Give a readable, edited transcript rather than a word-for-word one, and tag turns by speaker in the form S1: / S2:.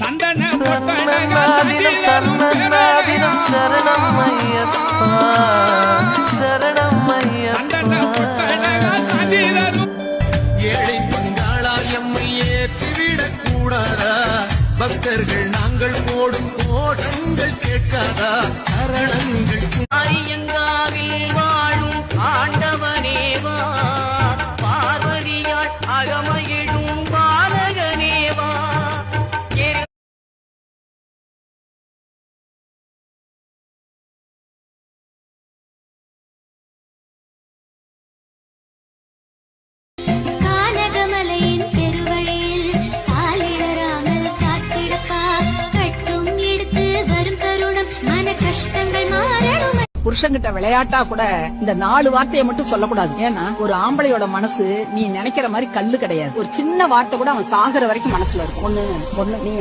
S1: தன்னதினம் சரணம் ஐயப்பா சரணம் ஐயப்பா.
S2: ஏழை பங்காளா எம்மை ஏற்றிவிடக் கூடாதா? பக்தர்கள் நாங்கள் போடும் கோஷங்கள் கேட்காதா? சரணங்கள்
S3: ஐயங்காவில் வாழும் ஆண்டவனேவா, பார்வதியால் அகமகிழும் பாலகனேவா.
S4: கானகமலையின் பெருவழியில் காலிடராமல் காத்திடப்பா, கட்டும் எடுத்து வரும் தருணம் மன கஷ்டங்கள் மாறணும்.
S5: புருஷன்கிட்ட விளையாட்டா கூட இந்த 4 வார்த்தையை மட்டும் சொல்லக்கூடாது. ஏன்னா ஒரு ஆம்பளையோட மனசு நீ நினைக்கிற மாதிரி கல்லு கிடையாது. ஒரு சின்ன வார்த்தை கூட அவன் சாகுற வரைக்கும் மனசுல இருக்கும். ஒண்ணு நீ